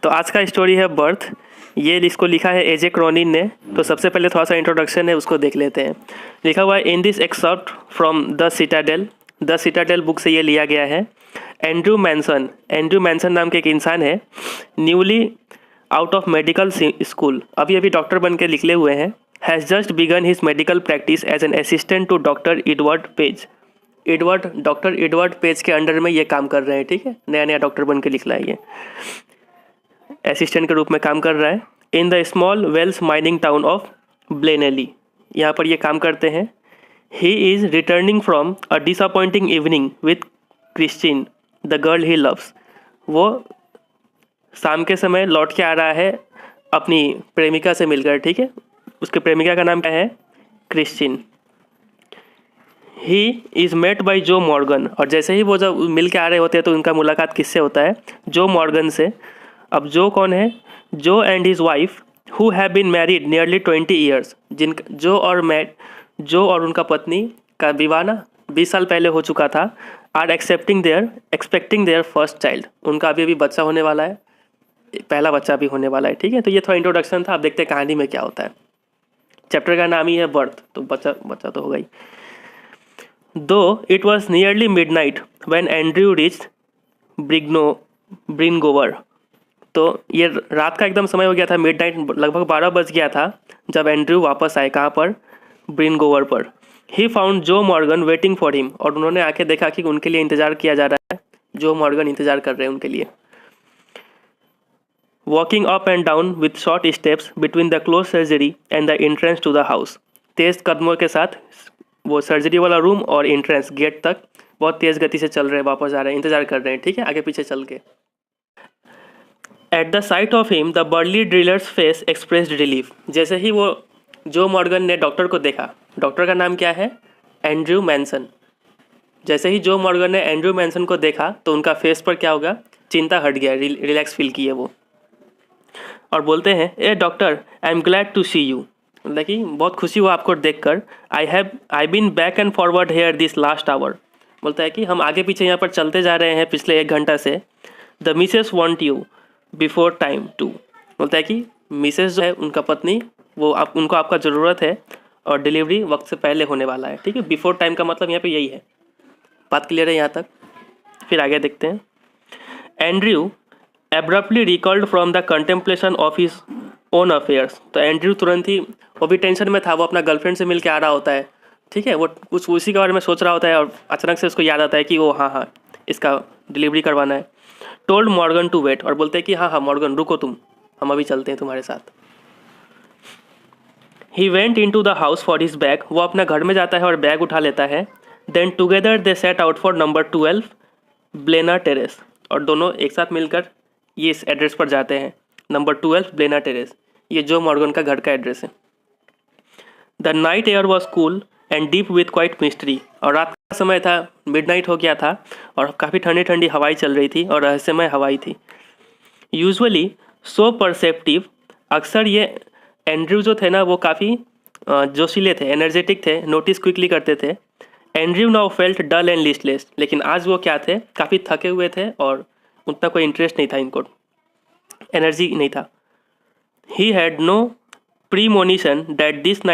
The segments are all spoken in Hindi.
तो आज का स्टोरी है बर्थ। ये इसको लिखा है एजे क्रॉनिन ने। तो सबसे पहले थोड़ा सा इंट्रोडक्शन है, उसको देख लेते हैं। लिखा हुआ है in this excerpt from the Citadel book से ये लिया गया है। एंड्रू मैनसन नाम के एक इंसान है, newly out of medical school, अभी डॉक्टर बन के निकले हुए हैं। Has just begun his medical practice as an assistant to doctor doctor Edward Page के अंडर में ये काम कर रहे हैं। ठीक है, नया डॉक्टर बन के निकला है, ये असिस्टेंट के रूप में काम कर रहा है। In the small Welsh mining town of Blaenelly, यहाँ पर ये काम करते हैं। He is returning from a disappointing evening with Christine the girl he loves. वो शाम के समय लौट के आ रहा है अपनी प्रेमिका से मिलकर। ठीक है, उसके प्रेमिका का नाम क्या है? Christine. He is met by Joe Morgan, और जैसे ही वो जब मिल के आ रहे होते हैं तो उनका मुलाकात किससे होता है? जो मॉर्गन से। अब जो कौन है? Joe and his wife who have been married nearly 20 years, Joe और उनका पत्नी का विवाह ना 20 साल पहले हो चुका था। Are expecting their first child, उनका अभी बच्चा होने वाला है, पहला बच्चा भी होने वाला है। ठीक है, तो ये थोड़ा इंट्रोडक्शन था। अब देखते हैं कहानी में क्या होता है। चैप्टर का नाम ही है बर्थ, तो बच्चा तो होगा ही। Though it was nearly midnight when Andrew reached Bryngower, तो ये रात का एकदम समय हो गया था, मिडनाइट लगभग 12 बज गया था जब एंड्रयू वापस आए। कहाँ पर? ब्रिनगोवर पर। ही फाउंड जो मॉर्गन वेटिंग फॉर हिम, और उन्होंने आके देखा कि उनके लिए इंतजार किया जा रहा है। जो मॉर्गन इंतजार कर रहे हैं उनके लिए। Walking up and down with short steps between the close surgery and the entrance to the house, तेज कदमों के साथ वो सर्जरी वाला रूम और एंट्रेंस गेट तक बहुत तेज गति से चल रहे हैं, वापस आ रहे हैं, इंतजार कर रहे हैं। ठीक है, आगे पीछे चल के। At the sight of him the burly driller's face expressed relief, जैसे ही वो जो मॉर्गन ने डॉक्टर को देखा, डॉक्टर का नाम क्या है? Andrew Manson. जैसे ही जो मॉर्गन ने एंड्रयू मैनसन को देखा तो उनका फेस पर क्या होगा? चिंता हट गया, रिलैक्स फील किए वो, और बोलते हैं ah doctor, I am glad to see you, मतलब कि बहुत खुशी हुआ आपको देखकर। I been back and forward here this last hour, बोलता है कि हम आगे पीछे यहाँ पर चलते जा रहे हैं पिछले 1 घंटा से। The missus want you before time to, बोलता है कि मिसेस जो है उनका पत्नी, वो उनको आपका ज़रूरत है और डिलीवरी वक्त से पहले होने वाला है। ठीक है, बिफोर टाइम का मतलब यहाँ पे यही है। बात क्लियर है यहाँ तक? फिर आगे देखते हैं। Andrew abruptly recalled from the contemplation of his own affairs, तो एंड्रयू तुरंत ही, वो भी टेंशन में था, वो अपना गर्लफ्रेंड से मिल के आ रहा होता है। ठीक है, वो कुछ उसी के बारे में सोच रहा होता है और अचानक से उसको याद आता है कि वो हाँ इसका डिलीवरी करवाना है। टोल्ड मॉर्गन टू वेट, और बोलते हैं कि हाँ मॉर्गन रुको तुम, हम अभी चलते हैं तुम्हारे साथ। He went into the house for his bag, वो अपना घर में जाता है और बैग उठा लेता है। Then together they set out for number 12 Blaena terrace, और दोनों एक साथ मिलकर ये इस एड्रेस पर जाते हैं, नंबर 12 ब्लेना टेरेस। ये जो मॉर्गन का घर का एड्रेस है। The night air was cool and deep with quite mystery, और रात का समय था, मिडनाइट हो गया था और काफ़ी ठंडी ठंडी हवाई चल रही थी और रहस्यमय हवाई थी। यूजुअली सो परसेप्टिव, अक्सर ये एंड्रयू जो थे ना वो काफ़ी जोशीले थे, एनर्जेटिक थे, नोटिस क्विकली करते थे। Andrew now felt dull and listless, लेकिन आज वो क्या थे? काफ़ी थके हुए थे और उतना कोई इंटरेस्ट नहीं था, इनको एनर्जी नहीं था। He had no premonition that this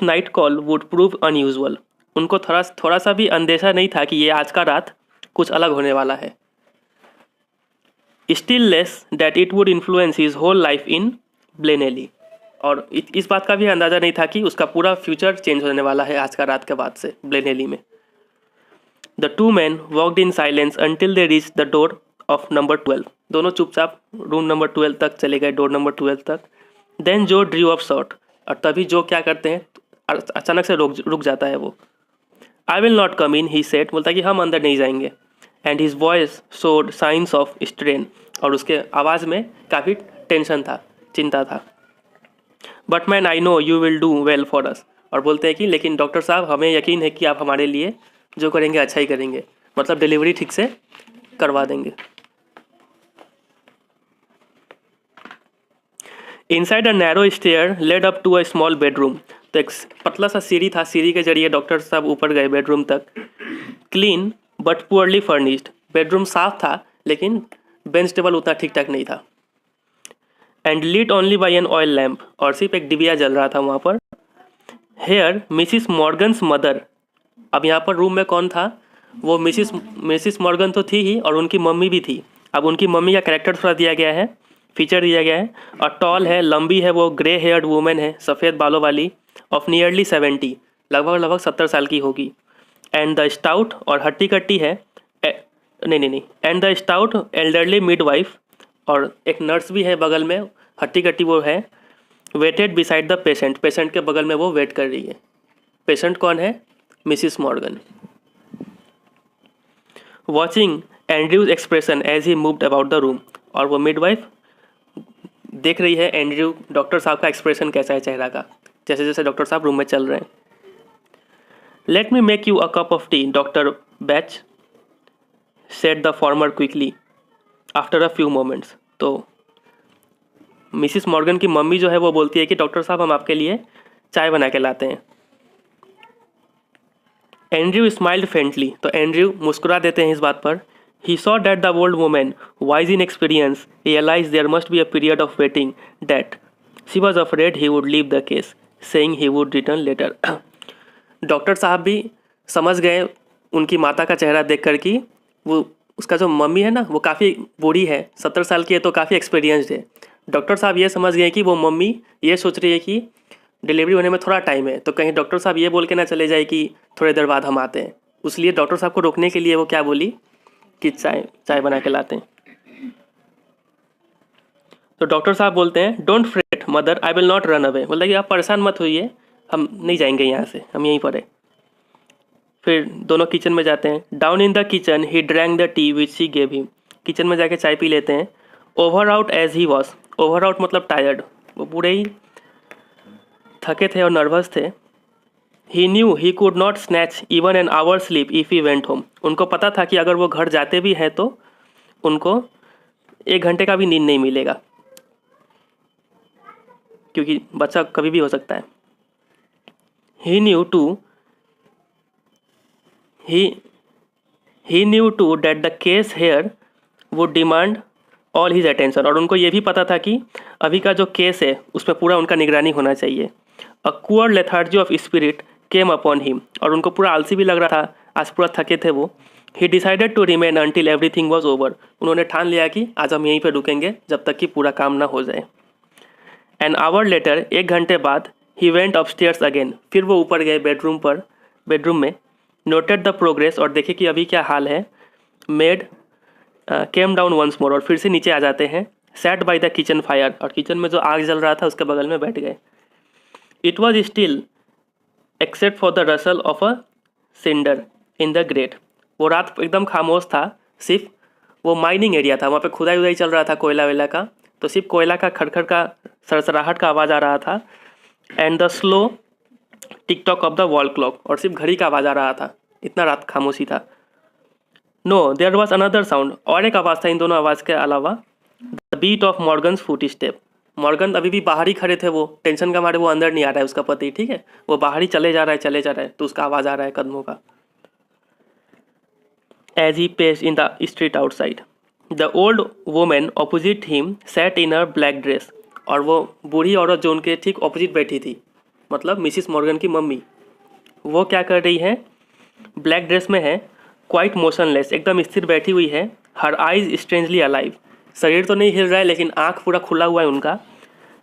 night call would prove unusual, उनको थोड़ा सा भी अंदेशा नहीं था कि ये आज का रात कुछ अलग होने वाला है। Still less that it would influence his whole life in Blaenelly, और इस बात का भी अंदाज़ा नहीं था कि उसका पूरा फ्यूचर चेंज होने वाला है आज का रात के बाद से ब्लेनेली में। The two man walked in silence until they reach the door of number 12, दोनों चुपचाप रूम नंबर 12 तक चले गए, डोर नंबर 12 तक। देन जो ड्रू ऑफ शॉट, और तभी जो क्या करते हैं, अचानक से रुक जाता है वो। I will not come in, he said, बोलता है कि हम अंदर नहीं जाएंगे। And his voice showed science of strain, और उसके आवाज़ में काफ़ी टेंशन था, चिंता था। But man I know you will do well for us, और बोलते हैं कि लेकिन डॉक्टर साहब हमें यकीन है कि आप हमारे लिए जो करेंगे अच्छा ही करेंगे, मतलब डिलीवरी ठीक से करवा देंगे। Inside a narrow stair led up to a small bedroom, तो एक पतला सा सीढ़ी था, सीढ़ी के जरिए डॉक्टर साहब ऊपर गए बेडरूम तक। Clean but poorly furnished, bedroom साफ था लेकिन बेंच टेबल उतना ठीक ठाक नहीं था। And lit only by an oil lamp, और सिर्फ एक डिबिया जल रहा था वहाँ पर। हेयर मिसिस मॉर्गन्स मदर, अब यहाँ पर रूम में कौन था, वो मिसिस मॉर्गन तो थी ही और उनकी मम्मी भी थी। अब उनकी मम्मी का कैरेक्टर थोड़ा दिया गया है, फीचर दिया गया है। और टॉल है, लंबी है, वो ग्रे हेयर्ड वुमेन है, सफ़ेद बालों वाली, ऑफ नियरली 70, लगभग 70 साल की होगी। एंड द स्टाउट, और हट्टी कट्टी है, नहीं, and the stout elderly midwife, और एक नर्स भी है बगल में, हट्टी कट्टी वो है, waited beside the patient, patient के बगल में वो वेट कर रही है। पेशेंट कौन है, Mrs Morgan. Watching Andrew's expression as he moved about the room, और वो मिडवाइफ देख रही है एंड्रयू, डॉक्टर साहब का एक्सप्रेशन कैसा है चेहरा का, जैसे जैसे डॉक्टर साहब रूम में चल रहे हैं। Let me make you a cup of T doctor batch, said the former quickly after a few moments. तो मिसिस मॉर्गन की मम्मी जो है वो बोलती है कि डॉक्टर साहब हम आपके लिए चाय बना के लाते हैं। एंड्रयू स्माइल्ड फेंटली, तो एंड्रयू मुस्कुरा देते हैं इस बात पर। He saw that the old women, wise in experience, realise there must be a period of waiting, that she was afraid he would leave the case, saying he would return later. Doctor साहब भी समझ गए उनकी माता का चेहरा देख कर कि वो, उसका जो मम्मी है ना वो काफ़ी बूढ़ी है, 70 साल की है, तो काफ़ी एक्सपीरियंसड है। डॉक्टर साहब ये समझ गए कि वो मम्मी ये सोच रही है कि डिलीवरी होने में थोड़ा टाइम है, तो कहीं डॉक्टर साहब ये बोल के ना चले जाए कि थोड़ी देर बाद हम आते हैं। उसलिए डॉक्टर साहब को रोकने के लिए वो क्या बोली कि चाय बना के लाते हैं। तो डॉक्टर साहब बोलते हैं, don't freight mother, I will not run away, बोलता है कि आप परेशान मत होइए, हम नहीं जाएंगे यहाँ से, हम यहीं पर है। फिर दोनों किचन में जाते हैं। Down in the kitchen he drank the tea which she gave him, kitchen में जाके चाय पी लेते हैं। Over out as he was, over out मतलब टायर्ड, वो पूरे ही थके थे और नर्वस थे। He knew he could not snatch even an hour sleep if he went home, उनको पता था कि अगर वो घर जाते भी हैं तो उनको 1 घंटे का भी नींद नहीं मिलेगा, क्योंकि बच्चा कभी भी हो सकता है। He knew to date the case here would demand all his attention, और उनको ये भी पता था कि अभी का जो केस है उसमें पूरा उनका निगरानी होना चाहिए। A queer lethargy of spirit came upon him, और उनको पूरा आलसी भी लग रहा था, आज पूरा थके थे वो। He decided to remain until everything was over, उन्होंने ठान लिया कि आज हम यहीं पर रुकेंगे जब तक कि पूरा काम ना हो जाए। एन आवर लेटर, 1 घंटे बाद, ही वेंट अपस्टेयर्स अगेन, फिर वो ऊपर गए बेडरूम में। नोटेड द प्रोग्रेस, और देखे कि अभी क्या हाल है। Maid came down once more, और फिर से नीचे आ जाते हैं। Sat by the kitchen fire, और किचन में जो आग जल रहा था उसके बगल में बैठ गए। It was still except for the rustle of a cinder in the grate, वो रात एकदम खामोश था, सिर्फ वो माइनिंग एरिया था, वहाँ पे खुदाई उदाई चल रहा था कोयला वेला का, तो सिर्फ कोयला का खड़खड़ का सरसराहट का आवाज़ आ रहा था। And the slow tick tock of the wall clock, और सिर्फ घड़ी का आवाज़ आ रहा था, इतना रात खामोशी था। No there was another sound, और एक आवाज़ था इन दोनों आवाज़ के अलावा, the beat of Morgan's footstep. Morgan अभी भी बाहर ही खड़े थे, वो टेंशन का मारे वो अंदर नहीं आ रहा है, उसका पति, ठीक है, वो बाहर ही चले जा रहा है, तो उसका आवाज़ आ रहा है कदमों का। As he paced in the street outside, the old woman opposite him sat in a black dress, और वो बूढ़ी औरत जो उनके ठीक ऑपोजिट बैठी थी, मतलब मिसिस मॉर्गन की मम्मी, वो क्या कर रही है, ब्लैक ड्रेस में है, क्वाइट मोशनलेस, एकदम स्थिर बैठी हुई है। हर आइज स्ट्रेंजली अलाइव, शरीर तो नहीं हिल रहा है लेकिन आँख पूरा खुला हुआ है उनका।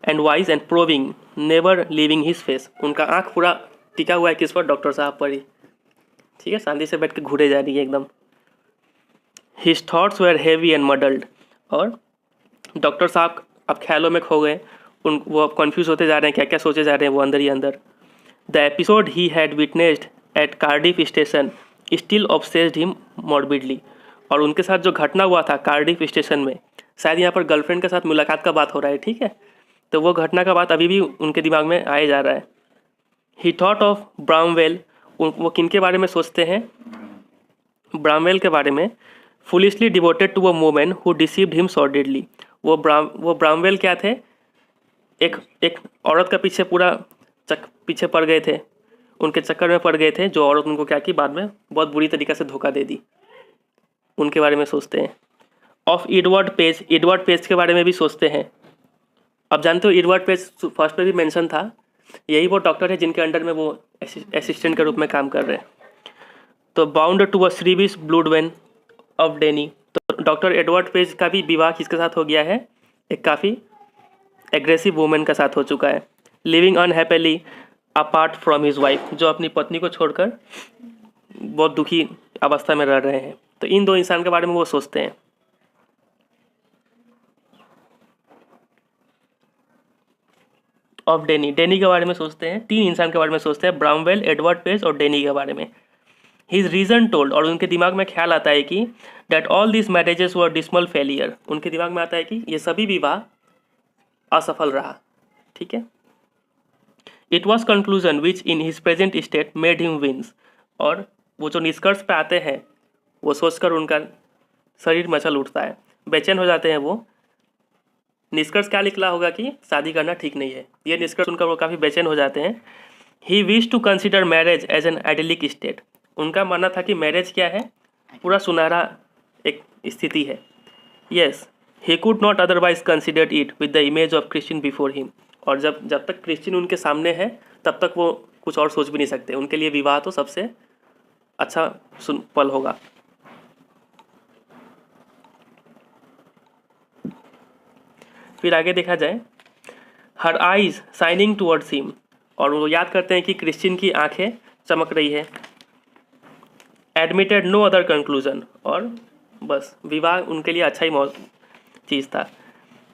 And wise and proving never leaving his face, उनका आँख पूरा टिका हुआ है किस पर, डॉक्टर साहब पर ही, ठीक है, शांति से बैठ के घूरे जा रही है एकदम। His thoughts were heavy and muddled, और डॉक्टर साहब अब ख्यालों में खो गए, वो अब कन्फ्यूज होते जा रहे हैं, क्या क्या सोचे जा रहे हैं वो अंदर ही अंदर। The episode he had witnessed at Cardiff station still obsessed him morbidly, और उनके साथ जो घटना हुआ था कार्डिफ स्टेशन में, शायद यहाँ पर गर्लफ्रेंड के साथ मुलाकात का बात हो रहा है, ठीक है, तो वो घटना का बात अभी भी उनके दिमाग में आए जा रहा है। ही थॉट ऑफ ब्रामवेल, वो किन के बारे में सोचते हैं, ब्रामवेल के बारे में। Foolishly devoted to a woman who deceived him sordidly, वो ब्रामवेल क्या थे, एक औरत का पीछे पूरा पीछे पड़ गए थे, उनके चक्कर में पड़ गए थे, जो औरत उनको क्या की बाद में बहुत बुरी तरीक़े से धोखा दे दी, उनके बारे में सोचते हैं। Of Edward page, Edward Page के बारे में भी सोचते हैं। अब जानते हो एडवर्ड पेज फर्स्ट में भी मेंशन था, यही वो डॉक्टर है जिनके अंडर में वो असिस्टेंट के रूप में काम कर रहे हैं। तो बाउंड टू अ श्रीविश ब्लूडवेन ऑफ डेनी, तो डॉक्टर एडवर्ड पेज का भी विवाह किसके साथ हो गया है, एक काफ़ी एग्रेसिव वुमेन के साथ हो चुका है। Living unhappily apart from his wife, जो अपनी पत्नी को छोड़कर बहुत दुखी अवस्था में रह रहे हैं। तो इन दो इंसान के बारे में वो सोचते हैं। ऑफ डेनी, डेनी के बारे में सोचते हैं, 3 इंसान के बारे में सोचते हैं, ब्रामवेल, एडवर्ड पेज और डेनी के बारे में। हिज रीजन टोल्ड, और उनके दिमाग में ख्याल आता है कि that all this marriages were dismal failure, उनके दिमाग में आता है कि ये सभी विवाह असफल रहा। ठीक है। It was conclusion which in his present state made him wince, और वो जो निष्कर्ष पे आते हैं वो सोचकर उनका शरीर मचल उठता है, बेचैन हो जाते हैं वो। निष्कर्ष क्या निकला होगा कि शादी करना ठीक नहीं है, ये निष्कर्ष उनका वो काफ़ी बेचैन हो जाते हैं। He wish to consider marriage as an idyllic state, उनका मानना था कि मैरिज क्या है, पूरा सुनहरा एक स्थिति है। Yes, he could not otherwise considered it with the image of Christian before him, और जब तक क्रिश्चियन उनके सामने है तब तक वो कुछ और सोच भी नहीं सकते, उनके लिए विवाह तो सबसे अच्छा पल होगा। फिर आगे देखा जाए, her eyes shining towards him, और वो याद करते हैं कि क्रिश्चियन की आंखें चमक रही है। एडमिटेड नो अदर कंक्लूजन, और बस विवाह उनके लिए अच्छा ही चीज़ था।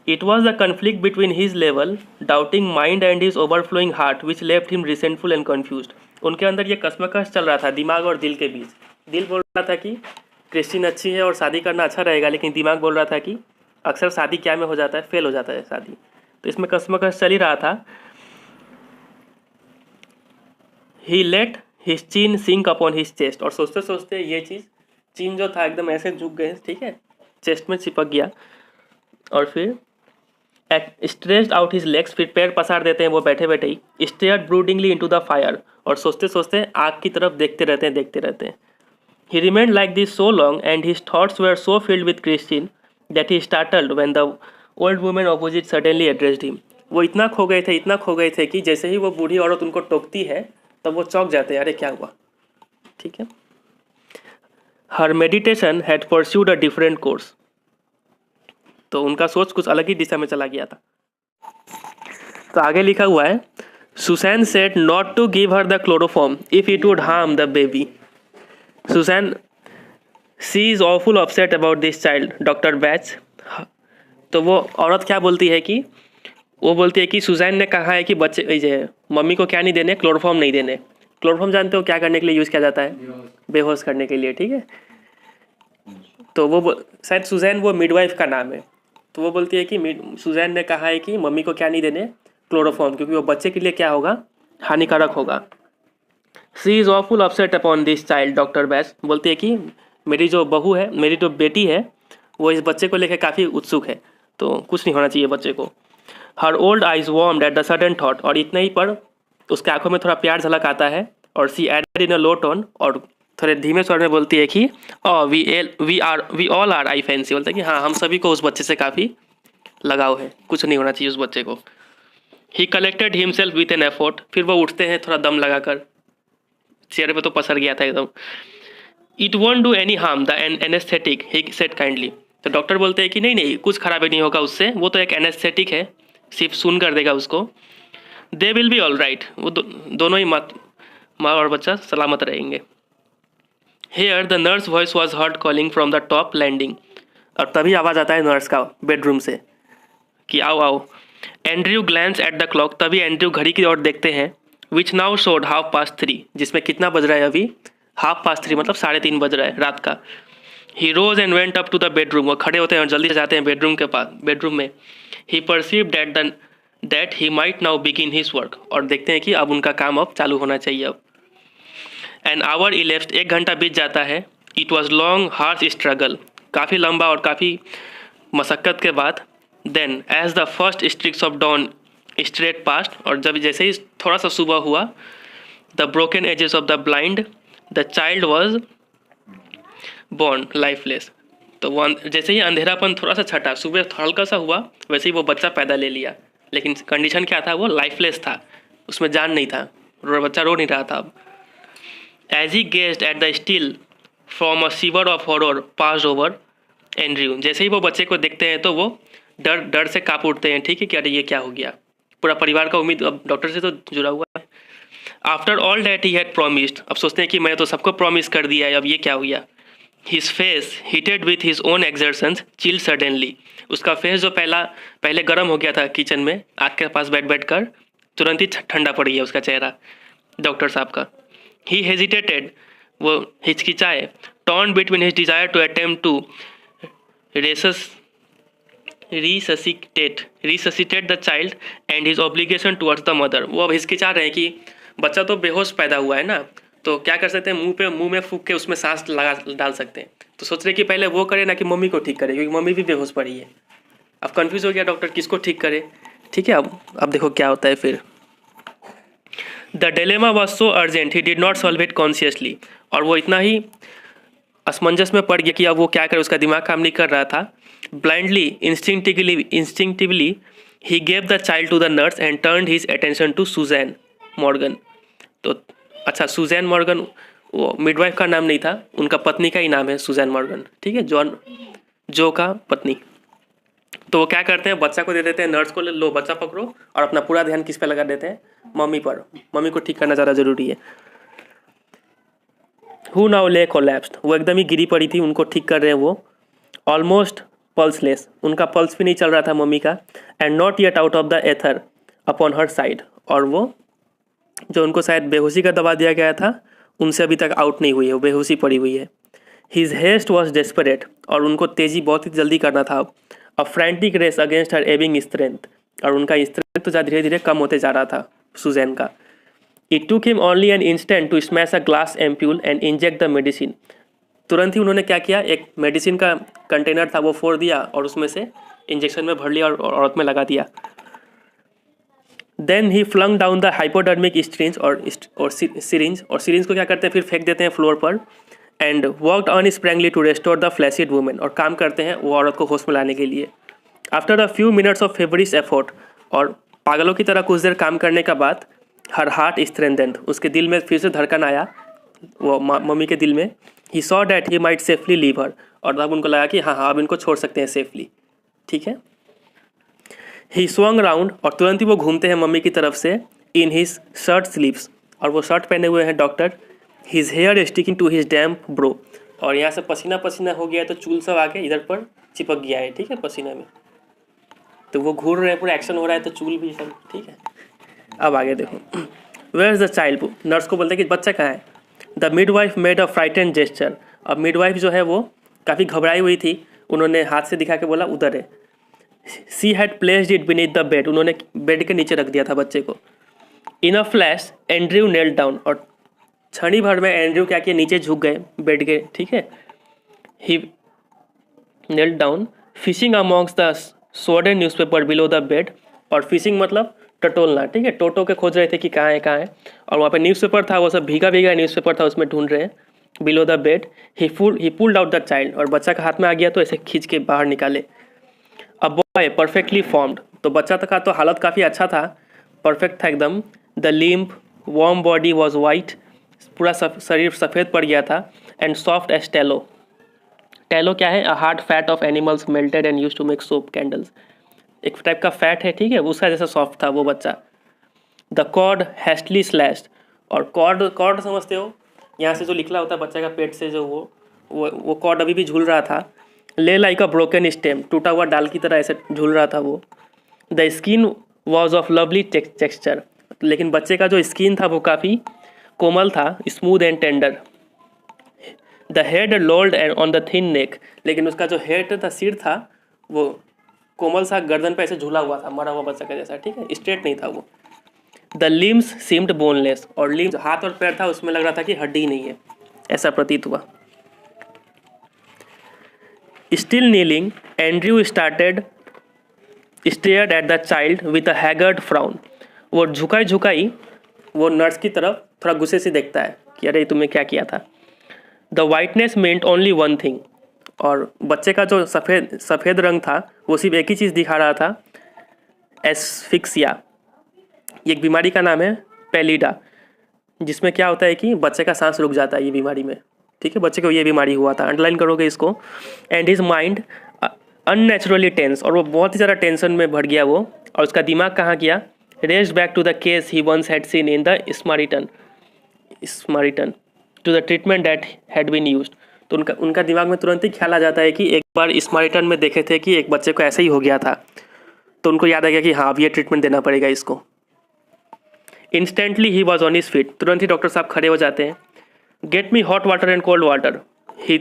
It was the conflict between his level doubting mind and his overflowing heart which left him resentful and confused, उनके अंदर ये कश्मकश चल रहा था दिमाग और दिल के बीच। दिल बोल रहा था कि क्रिश्चियन अच्छी है और शादी करना अच्छा रहेगा, लेकिन दिमाग बोल रहा था कि अक्सर शादी क्या में हो जाता है, फेल हो जाता है शादी। तो इसमें कश्मकश चल ही रहा था। ही लेट हिज चिन सिंक अपॉन हिज चेस्ट, और सोचते सोचते ये चीज़ चिन जो था एकदम ऐसे झुक गए, ठीक है, चेस्ट में चिपक गया। और फिर स्ट्रेच्ड आउट हिज लेग्स, फिर पैर पसार देते हैं वो बैठे बैठे ही। स्टेयर्ड ब्रूडिंगली इनटू द फायर, और सोचते सोचते आग की तरफ देखते रहते हैं। ही remained like this so long and his thoughts were so filled with Christian that he startled when the old woman opposite suddenly addressed him, वो इतना खो गए थे कि जैसे ही वो बूढ़ी औरत उनको टोकती है तब वो चौंक जाते हैं, अरे क्या हुआ। ठीक है। Her meditation had pursued a different course, तो उनका सोच कुछ अलग ही दिशा में चला गया था। तो आगे लिखा हुआ है, Susan said not to give her the chloroform if it would harm the baby. Susan she is awful upset about this child doctor Bach. तो वो औरत क्या बोलती है कि वो बोलती है कि सुसैन ने कहा है कि बच्चे मम्मी को क्या नहीं देने, क्लोरोफॉर्म नहीं देने। क्लोरोफॉर्म जानते हो क्या करने के लिए यूज़ किया जाता है, बेहोश करने के लिए। ठीक है। तो वो शायद सुसैन वो मिडवाइफ का नाम है, तो वो बोलती है कि सुसैन ने कहा है कि मम्मी को क्या नहीं देने, क्लोरोफॉर्म, क्योंकि वो बच्चे के लिए क्या होगा, हानिकारक होगा। She is awful upset upon this child doctor batch बोलती है कि मेरी जो बहू है, मेरी जो बेटी है, वो इस बच्चे को लेकर काफ़ी उत्सुक है, तो कुछ नहीं होना चाहिए बच्चे को। Her old eyes warmed at the sudden thought, और इतने ही पर उसके आंखों में थोड़ा प्यार झलक आता है। और सी added in a low tone, और थोड़े धीमे स्वर में बोलती है कि we all are I fancy, बोलते हैं कि हाँ हम सभी को उस बच्चे से काफ़ी लगाव है, कुछ नहीं होना चाहिए उस बच्चे को। ही collected himself with an effort, फिर वो उठते हैं थोड़ा दम लगाकर, चेहरे पे तो पसर गया था एकदम। It won't do any harm the anaesthetic he said kindly, तो डॉक्टर बोलते हैं कि नहीं कुछ खराबी नहीं होगा उससे, वो तो एक एनेस्थेटिक है, सिर्फ सुन कर देगा उसको। They will be all right, वो दोनों ही माँ और बच्चा सलामत रहेंगे। Here the nurse voice was heard calling from the top landing, और तभी आवाज़ आता है नर्स का बेडरूम से कि आओ आओ। Andrew glans at the clock, तभी एंड्रयू घड़ी की ओर देखते हैं, विच नाउ शोड 3:30, जिसमें कितना बज रहा है अभी, 3:30 मतलब 3:30 बज रहा है रात का। He rose and went up to the bedroom, वो खड़े होते हैं और जल्दी से जाते हैं बेडरूम के पास, बेडरूम में। He perceive that he might now begin his work, और देखते हैं कि अब उनका काम अब चालू होना चाहिए। अब एन आवर इलेव्ड, 1 घंटा बीत जाता है। It was long harsh struggle, काफ़ी लंबा और काफ़ी मशक्क़त के बाद। Then as the first streaks of dawn straight past, और जब जैसे ही थोड़ा सा सुबह हुआ, the broken edges of the blind, the child was born lifeless, तो वो जैसे ही अंधेरापन थोड़ा सा छटा, सुबह हल्का सा हुआ, वैसे ही वो बच्चा पैदा ले लिया। लेकिन कंडीशन क्या था, वो लाइफलेस था, उसमें जान नहीं था, बच्चा रो नहीं रहा था अब। As he gazed at the still from a shiver of horror passed over Andrew, जैसे ही वो बच्चे को देखते हैं तो वो डर डर से काँप उठते हैं, ठीक है, कि अरे ये क्या हो गया। पूरा परिवार का उम्मीद अब डॉक्टर से तो जुड़ा हुआ है। After all that he had promised, अब सोचते हैं कि मैं तो सबको प्रॉमिस कर दिया है, अब ये क्या हो गया। His face heated with his own exertions chill suddenly, उसका फेस जो पहले गर्म हो गया था किचन में आग के पास बैठ कर, तुरंत ही ठंडा पड़ गया उसका चेहरा डॉक्टर साहब का। ही हेजिटेटेड, वो हिचकिचाए, torn between his desire to attempt to resuscitate the child and his obligation towards the mother. वो अब हिचकिचा रहे हैं कि बच्चा तो बेहोश पैदा हुआ है ना, तो क्या कर सकते हैं, मुंह में फूंक के उसमें सांस लगा डाल सकते हैं। तो सोच रहे कि पहले वो करे ना कि मम्मी को ठीक करे, क्योंकि मम्मी भी बेहोश पड़ी है। अब कंफ्यूज हो गया डॉक्टर किसको ठीक करे, ठीक है। अब देखो क्या होता है फिर। The dilemma was so urgent he did not solve it consciously, और वो इतना ही असमंजस में पड़ गया कि अब वो क्या करे, उसका दिमाग काम नहीं कर रहा था। Blindly instinctively he gave the child to the nurse and turned his attention to Susan Morgan. तो अच्छा, सुजैन मॉर्गन वो मिडवाइफ का नाम नहीं था, उनका पत्नी का ही नाम है सुजैन मॉर्गन, ठीक है, जो का पत्नी। तो वो क्या करते हैं, बच्चा को दे देते हैं नर्स को, लो बच्चा पकड़ो, और अपना पूरा ध्यान किस पे लगा देते हैं, मम्मी पर। मम्मी को ठीक करना ज़्यादा ज़रूरी है। हु नाउ ले कोलैप्स्ड, वो एकदम ही गिरी पड़ी थी, उनको ठीक कर रहे हैं वो। ऑलमोस्ट पल्सलेस, उनका पल्स भी नहीं चल रहा था मम्मी का। And not yet out of the ether upon her side, और वो जो उनको शायद बेहोशी का दवा दिया गया था उनसे अभी तक आउट नहीं हुई है, वो बेहोशी पड़ी हुई है। हिज हेस्ट वॉज डेस्परेट, और उनको तेजी बहुत ही जल्दी करना था। A frantic race against her ebbing strength, और उनका स्ट्रेंथ तो धीरे धीरे कम होते जा रहा था सुजैन का। It took him only an instant to smash a glass ampoule and inject the medicine. तुरंत ही उन्होंने क्या किया, एक मेडिसिन का कंटेनर था वो फोड़ दिया और उसमें से इंजेक्शन में भर लिया और औरत में लगा दिया। Then he flung down the hypodermic syringe और सिरिंज को क्या करते हैं, फिर फेंक देते हैं फ्लोर पर। एंड वर्कड ऑन स्प्रैंगली to restore the flaccid woman, और काम करते हैं वो औरत को होश में लाने के लिए। After a few minutes of feverish effort, और पागलों की तरह कुछ देर काम करने का बाद, हर हार्ट स्ट्रेंथेंड, उसके दिल में फिर से धड़कन आया, वो मम्मी के दिल में। ही saw that he might safely leave her, और तब उनको लगा कि हाँ अब इनको छोड़ सकते हैं सेफली, ठीक है। ही स्वंग राउंड, और तुरंत ही वो घूमते हैं मम्मी की तरफ से, इन हिज शर्ट स्लीव्स, और वो शर्ट पहने हुए हैं doctor. His hair sticking to his damp brow, और यहाँ से पसीना पसीना हो गया है, तो चूल सब आके इधर पर चिपक गया है, ठीक है, पसीने में। तो वो घूर रहे हैं, पूरा एक्शन हो रहा है, तो चूल भी सब, ठीक है। अब आगे देखो, where is the child, nurse को बोलते हैं कि बच्चा कहाँ है। The midwife made a frightened gesture, अब मिडवाइफ जो है वो काफ़ी घबराई हुई थी, उन्होंने हाथ से दिखा के बोला उधर है। She had placed it beneath the bed, उन्होंने बेड के नीचे रख दिया था बच्चे को। In a flash Andrew knelt down, और क्षणी भर में एंड्रयू क्या किया, नीचे झुक गए बेड के, ठीक है। He knelt down fishing amongst the सोर्डेड न्यूज़पेपर बिलो द बेड, और फिशिंग मतलब टटोलना, ठीक है, टोटो के खोज रहे थे कि कहाँ है कहाँ है, और वहाँ पे न्यूज़पेपर था, वो सब भीगा भीगा न्यूज़पेपर था, उसमें ढूंढ रहे हैं। Below the bed he pulled out the child, और बच्चा का हाथ में आ गया तो ऐसे खींच के बाहर निकाले। अ बॉय परफेक्टली फॉर्म्ड, तो बच्चा का तो हालत काफ़ी अच्छा था, परफेक्ट था एकदम। The limp warm body was white, पूरा शरीर सफ़ेद पड़ गया था। And soft as tallow, tallow क्या है, a hard fat of animals melted and used to make soap candles, एक टाइप का फैट है, ठीक है, उसका जैसा सॉफ्ट था वो बच्चा। द कॉर्ड हैस्टली स्लैश्ड, और कॉर्ड समझते हो, यहाँ से जो निकला होता है बच्चे का पेट से, जो वो कॉर्ड अभी भी झूल रहा था। ले लाइक अ ब्रोकन स्टेम, टूटा हुआ डाल की तरह ऐसे झूल रहा था वो। The skin was of lovely texture, लेकिन बच्चे का जो स्किन था वो काफ़ी कोमल था, smooth and tender. The head lolled and on the thin neck, लेकिन उसका जो हेड था, सिर था, वो कोमल सा गर्दन पे ऐसे झूला हुआ था, मरा हुआ बच्चा का जैसा, ठीक है, स्ट्रेट नहीं था वो। द लिम्स सीम्ड बोनलेस, और लिम्स हाथ और पैर था उसमें लग रहा था कि हड्डी नहीं है, ऐसा प्रतीत हुआ। Still kneeling Andrew stared at the child with a haggard frown, वो झुकाई वो नर्स की तरफ थोड़ा गुस्से से देखता है कि अरे तुमने क्या किया था। The whiteness meant only one thing, और बच्चे का जो सफ़ेद रंग था वो सिर्फ एक ही चीज़ दिखा रहा था, एस्फिक्सिया। ये एक बीमारी का नाम है, पैलिडा, जिसमें क्या होता है कि बच्चे का सांस रुक जाता है ये बीमारी में। ठीक है, बच्चे को ये बीमारी हुआ था, अंडरलाइन करोगे इसको। And his mind unnaturally tense, और वो बहुत ही ज़्यादा टेंशन में भर गया वो, और उसका दिमाग कहाँ गया, raced back to the case he once had seen in the Samaritan to the treatment that had been used. तो उनका दिमाग में तुरंत ही ख्याल आ जाता है कि एक बार स्मारिटन में देखे थे कि एक बच्चे को ऐसे ही हो गया था, तो उनको याद आ गया कि हाँ अब ये ट्रीटमेंट देना पड़ेगा इसको। Instantly he was on his feet, तुरंत ही डॉक्टर साहब खड़े हो जाते हैं। Get me hot water and cold water, he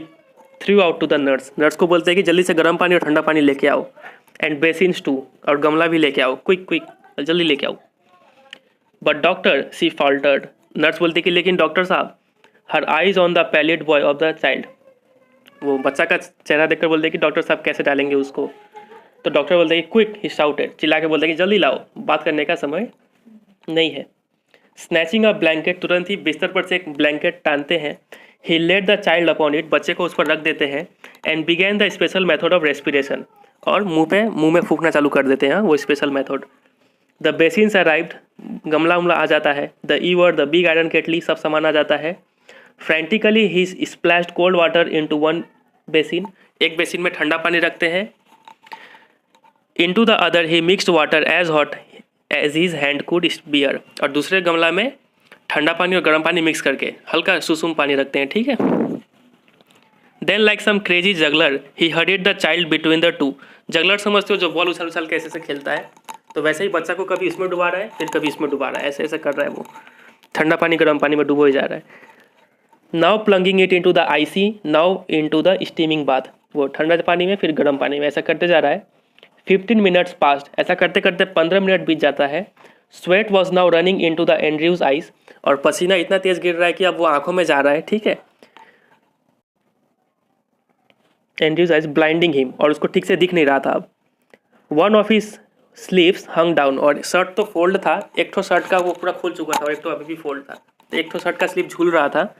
threw out to the nurse. Nurse को बोलते हैं कि जल्दी से गर्म पानी और ठंडा पानी लेके आओ, एंड बेसिन्स टू, और गमला भी लेके आओ, क्विक क्विक जल्दी लेके आओ। बट डॉक्टर, सी फॉल्टर्ड, नर्स बोलती कि लेकिन डॉक्टर साहब, her eyes on the pallid boy of the child, वो बच्चा का चेहरा देखकर बोलते कि डॉक्टर साहब कैसे डालेंगे उसको। तो डॉक्टर बोलते कि क्विक, ही शाउटेड, चिल्ला के बोलते कि जल्दी लाओ, बात करने का समय नहीं है। स्नैचिंग अ ब्लैंकेट, तुरंत ही बिस्तर पर से एक ब्लैंकेट टानते हैं। He laid the child upon it, बच्चे को उस पर रख देते हैं। And began the special method of respiration, और मुंह में फूंकना चालू कर देते हैं वो special method. The basins arrived, गमला उमला आ जाता है। The ewer, the big iron kettle, सब सामान आ जाता है। Frantically he splashed cold water into one basin, एक बेसिन में ठंडा पानी रखते हैं। Into the other he mixed water as hot as his hand could bear, और दूसरे गमला में ठंडा पानी और गर्म पानी मिक्स करके हल्का सुसुम पानी रखते हैं। ठीक है। Then like some crazy juggler he hurried the child between the two, juggler समझते हो जो बॉल उछल उछल के ऐसे खेलता है, तो वैसे ही बच्चा को कभी इसमें डुबा रहा है फिर कभी इसमें डुबा रहा है, ऐसे ऐसे कर रहा है वो, ठंडा पानी गर्म पानी में डुबो ही जा रहा है। Now plunging it into the icy, now into the steaming bath, वो ठंडा पानी में फिर गर्म पानी में, ऐसा करते जा रहा है। 15 मिनट्स पास्ट, ऐसा करते करते 15 मिनट बीत जाता है। Sweat was now running into the Andrews eyes, और पसीना इतना तेज गिर रहा है कि अब वो आंखों में जा रहा है। ठीक है। एंड्रयूज आइज ब्लाइंडिंग हिम, और उसको ठीक से दिख नहीं रहा था अब। One of his sleeves hung down, और शर्ट तो फोल्ड था, एक तो शर्ट का वो पूरा खुल चुका था और एक तो अभी भी फोल्ड था, तो एक तो शर्ट का स्लीव झूल रहा था।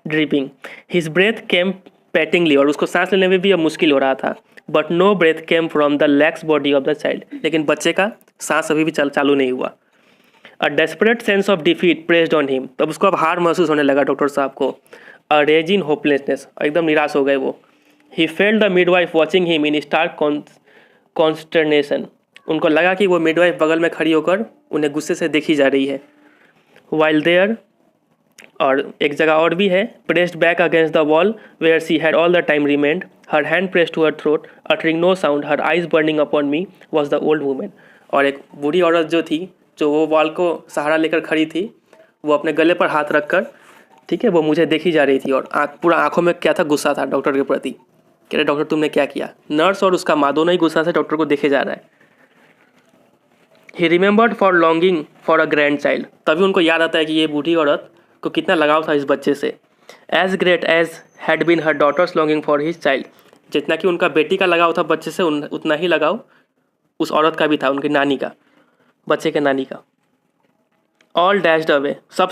ड्रिपिंग, हिज ब्रेथ केम पैटिंगली, और उसको सांस लेने में भी अब मुश्किल हो रहा था। But no breath came from the lax body of the child, लेकिन बच्चे का सांस अभी भी चालू नहीं हुआ। A desperate sense of defeat pressed on him, तब उसको अब हार महसूस होने लगा डॉक्टर साहब को। अ रेज इन होपलेसनेस, एकदम निराश हो गए वो। He felt the midwife watching him in stark consternation, उनको लगा कि वो मिडवाइफ बगल में खड़ी होकर उन्हें गुस्से से देखी जा रही है। वाइल देयर, और एक जगह और भी है, pressed back against the wall where she had all the time remained, her hand pressed to her throat, uttering no sound, her eyes burning upon me was the old woman. और एक बूढ़ी औरत जो थी, जो वो वॉल को सहारा लेकर खड़ी थी, वो अपने गले पर हाथ रखकर, ठीक है, वो मुझे देखी जा रही थी, और पूरा आंखों में क्या था, गुस्सा था डॉक्टर के प्रति। कह रहे डॉक्टर तुमने क्या किया। नर्स और उसका माँ दोनों ही गुस्सा से डॉक्टर को देखे जा रहा है। ही remembered for longing for a grand child, तभी उनको याद आता है कि ये बूढ़ी औरत को कितना लगाव था इस बच्चे से। As great as had been her daughter's longing for his child, जितना कि उनका बेटी का लगाव था बच्चे से, उतना ही लगाव उस औरत का भी था, उनकी नानी का, बच्चे के नानी का। ऑल डैश्ड अवे, सब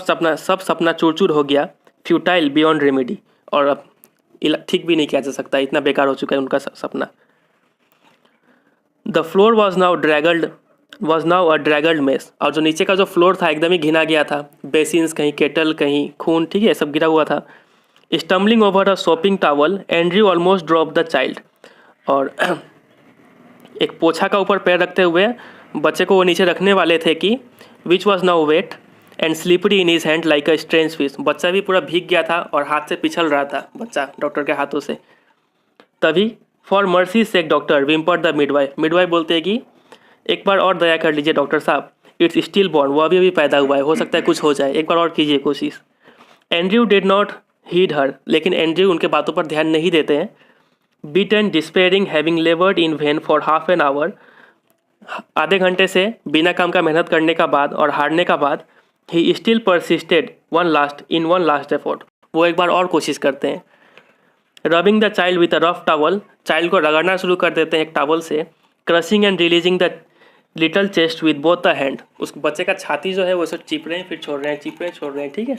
सपना चूर चूर हो गया। फ्यूटाइल बियॉन्ड रेमेडी, और अब ठीक भी नहीं किया जा सकता, इतना बेकार हो चुका है उनका सपना। The floor was now a draggled mess, और जो नीचे का जो फ्लोर था एकदम ही घिना गया था, बेसिन्स, कहीं केटल, कहीं खून, ठीक है, सब गिरा हुआ था। Stumbling over a shopping towel, Andrew almost drop the child, और एक पोछा का ऊपर पैर रखते हुए बच्चे को वो नीचे रखने वाले थे कि which was now wet and slippery in his hand like a strange fish, बच्चा भी पूरा भीग गया था और हाथ से पिछल रहा था बच्चा डॉक्टर के हाथों से। तभी for mercy sake doctor whimpered the midwife, midwife बोलते हैं कि एक बार और दया कर लीजिए डॉक्टर साहब, इट्स स्टिल बॉर्न, वो अभी पैदा हुआ है, हो सकता है कुछ हो जाए, एक बार और कीजिए कोशिश। एंड्रयू डिड नॉट हीड हर, लेकिन एंड्रयू उनके बातों पर ध्यान नहीं देते हैं। Beaten despairing having लेबर्ड in when for half an hour, आधे घंटे से बिना काम का मेहनत करने का बाद और हारने का बाद, he still persisted one last effort, वो एक बार और कोशिश करते हैं। Rubbing the child with a rough towel, child को रगड़ना शुरू कर देते हैं एक टावल से। Crushing and releasing the little chest with both the hand, उस बच्चे का छाती जो है वो सब चिप रहे हैं फिर छोड़ रहे हैं, चिप रहे हैं छोड़ रहे हैं, ठीक है।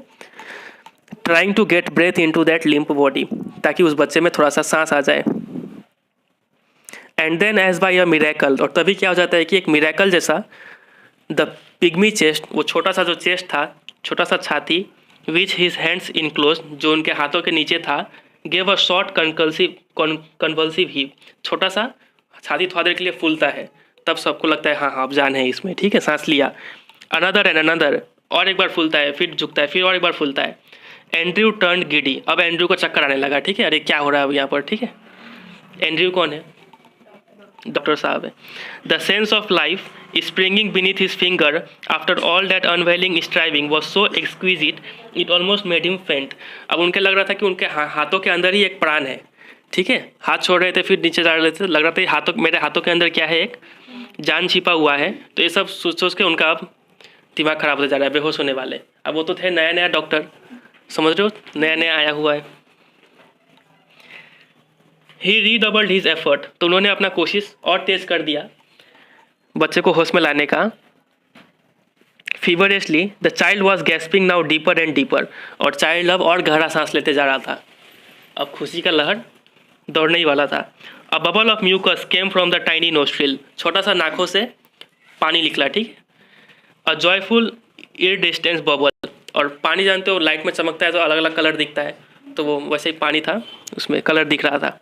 Trying to get breath into that limp body, ताकि उस बच्चे में थोड़ा सा सांस आ जाए। And then as by a miracle, और तभी क्या हो जाता है कि एक मिरेकल जैसा द पिग्मी चेस्ट, वो छोटा सा जो चेस्ट था, छोटा सा छाती, विच हिज हैंड्स इनक्लोज, जो उनके हाथों के नीचे था, gave a short convulsive heave, छोटा सा छाती थोड़ा देर के लिए फूलता है, तब सबको लगता है हाँ हाँ अब जान है इसमें, ठीक है, सांस लिया। अनदर एंड अनदर, और एक बार फूलता है, फिर झुकता है, फिर और एक बार फूलता है। एंड्रयू टर्न गिडी, अब एंड्रयू को चक्कर आने लगा, ठीक है, अरे क्या हो रहा है अब यहाँ पर, ठीक है। एंड्रयू कौन है? डॉक्टर साहब है। The sense of life springing beneath his finger after all that unveiling striving was so exquisite it almost made him फेंट। अब उनके लग रहा था कि उनके हाथों के अंदर ही एक प्राण है, ठीक है, हाथ छोड़ रहे थे फिर नीचे जा रहे थे, लग रहा था हाथों, मेरे हाथों के अंदर क्या है, एक जान छिपा हुआ है। तो ये सब सोच सोच के उनका अब दिमाग खराब होता जा रहा है, बेहोश होने वाले। अब वो तो थे नया नया डॉक्टर, समझ रहे हो, नया नया आया हुआ है। ही रीडबल्ड हिज एफर्ट, तो उन्होंने अपना कोशिश और तेज कर दिया बच्चे को होश में लाने का। Feverishly the child was gasping now deeper and deeper, और चाइल्ड अब और गहरा सांस लेते जा रहा था, अब खुशी का लहर दौड़ने ही वाला था। A bubble of mucus came from the tiny nostril, छोटा सा नाकों से पानी निकला, ठीक है। A joyful iridescent bubble, और पानी जानते हो लाइट में चमकता है तो अलग अलग कलर दिखता है, तो वो वैसे ही पानी था, उसमें कलर दिख रहा था।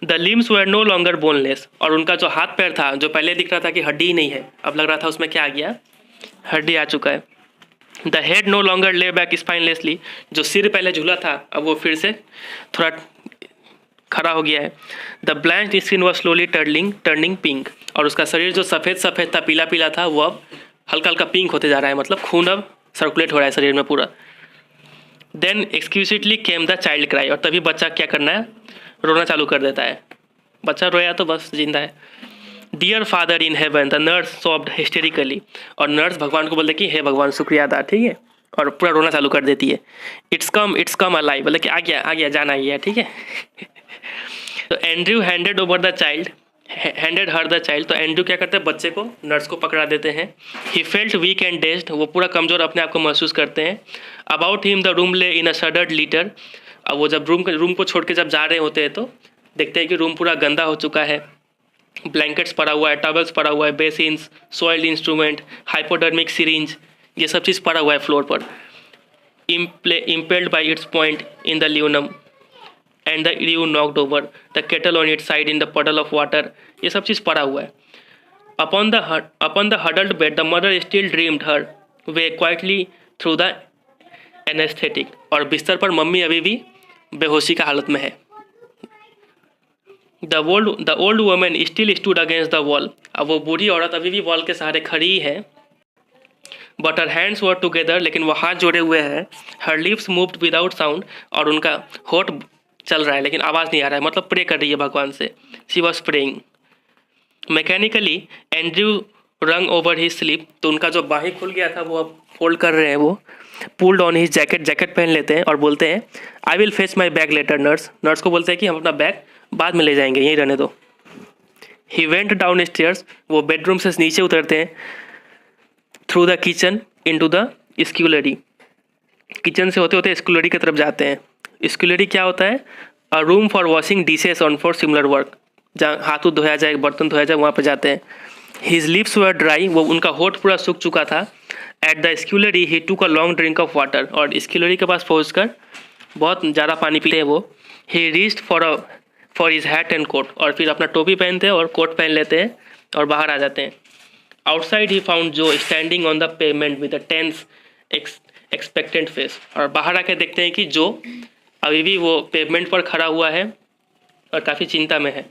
The limbs were no longer boneless, और उनका जो हाथ पैर था, जो पहले दिख रहा था कि हड्डी ही नहीं है, अब लग रहा था उसमें क्या आ गया, हड्डी आ चुका है। The head no longer lay back spinelessly, जो सिर पहले झूला था अब वो फिर से थोड़ा खड़ा हो गया है। The blank skin was slowly turning pink, और उसका शरीर जो सफ़ेद सफ़ेद था, पीला पीला था, वो अब हल्का हल्का पिंक होते जा रहा है, मतलब खून अब सर्कुलेट हो रहा है शरीर में पूरा। Then exquisitely came the child cry, और तभी बच्चा क्या करना है, रोना चालू कर देता है। बच्चा रोया तो बस जिंदा है। Dear Father in heaven, the nurse soft hysterically, और नर्स भगवान को बोलते कि हे भगवान शुक्रिया अदा, ठीक है, और पूरा रोना चालू कर देती है। इट्स कम अलाइव, बोले कि आ गया जान आ गया, ठीक है। तो Andrew handed her the child, तो एंड्रयू क्या करते हैं, बच्चे को नर्स को पकड़ा देते हैं। He felt weak and dazed, वो पूरा कमज़ोर अपने आप को महसूस करते हैं। अबाउट हिम द रूम ले इन अ शडर्ड लीटर, अब वो जब रूम को छोड़ के जब जा रहे होते हैं तो देखते हैं कि रूम पूरा गंदा हो चुका है, ब्लैंकेट्स पड़ा हुआ है, टॉवल्स पड़ा हुआ है, basins, soiled instrument, hypodermic syringe, ये सब चीज़ पड़ा हुआ है फ्लोर पर। Impaled by its point in the linoleum and the ewer knocked over the kettle on its side in the puddle of water, ये सब चीज़ पड़ा हुआ है। Upon the huddled bed the mother still dreamed her way quietly through the anaesthetic, और बिस्तर पर मम्मी अभी भी बेहोशी का हालत में है। The old woman still stood against the wall, अब वो बूढ़ी औरत अभी भी वॉल के सहारे खड़ी ही है। But her hands were together, लेकिन वो हाथ जोड़े हुए हैं। हर लिप्स मूव्ड विदाउट साउंड, और उनका होठ चल रहा है लेकिन आवाज़ नहीं आ रहा है, मतलब प्रे कर रही है भगवान से। She was praying. Mechanically Andrew रंग ओवर हिज स्लीप, तो उनका जो बाहें खुल गया था वो अब फोल्ड कर रहे हैं, वो पुल्ड ऑन हिज जैकेट पहन लेते हैं और बोलते हैं I will fetch my bag later. Nurse को बोलते हैं कि हम अपना बैग बाद में ले जाएंगे, यहीं रहने दो। ही वेंट डाउन स्टेयर्स, वो बेडरूम से नीचे उतरते हैं। Through the kitchen into the scullery, kitchen से होते होते स्क्यूलरी की तरफ जाते हैं। स्क्यूलरी क्या होता है, अ room for washing dishes on for similar work, जहाँ हाथ धोया जाए, बर्तन धोया जाए, वहाँ पर जाते हैं। हिज लिप्स वर ड्राई, वो उनका होठ पूरा सूख चुका था। एट द स्क्यूलरी ही टूक a long drink of water, और स्क्यूलरी के पास पहुँचकर बहुत ज़्यादा पानी पीते हैं वो। He reached for his hat and coat, और फिर अपना टोपी पहनते हैं और कोट पहन लेते हैं और बाहर आ जाते हैं। Outside he found Joe standing on the pavement with a tense expectant face, और बाहर आके देखते हैं कि जो अभी भी वो पेमेंट पर खड़ा हुआ है और काफ़ी चिंता में है।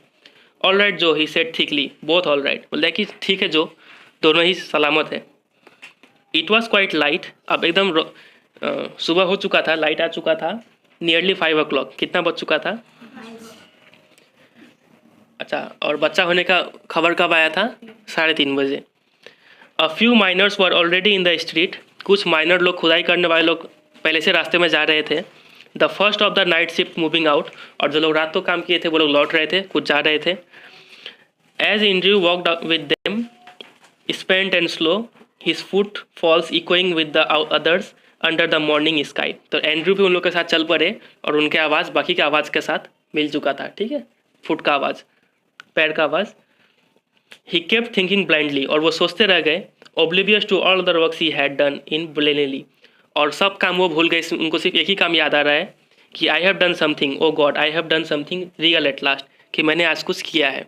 ऑल राइट जो, he said thickly, both all right, बोलता है कि ठीक है जो, दोनों ही सलामत है। इट वॉज क्वाइट लाइट, अब एकदम सुबह हो चुका था, लाइट आ चुका था। नियरली 5 o'clock, कितना बज चुका था? अच्छा, और बच्चा होने का खबर कब आया था? 3:30 बजे। A few miners were already in the street, कुछ माइनर लोग, खुदाई करने वाले लोग पहले से रास्ते में जा रहे थे। The first of the night shift moving out, और जो लोग रात को काम किए थे वो लोग लौट रहे थे, कुछ जा रहे थे। As Andrew walked with them, spent and slow, his footfalls echoing with the others under the morning sky. तो एंड्रू भी उन लोग के साथ चल पड़े और उनके आवाज़ बाकी के आवाज़ के साथ मिल चुका था, ठीक है, फुट का आवाज़, पैर का आवाज़। ही केप्ट थिंकिंग ब्लाइंडली, और वो सोचते रह गए, oblivious to all other works he had done in Blaenelly, और सब काम वो भूल गए, उनको सिर्फ एक ही काम याद आ रहा है कि I have done something, O God I have done something real at last, कि मैंने आज कुछ किया है,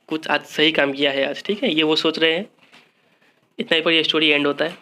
कुछ आज सही काम किया है आज, ठीक है, ये वो सोच रहे हैं। इतना ही पर ये स्टोरी एंड होता है।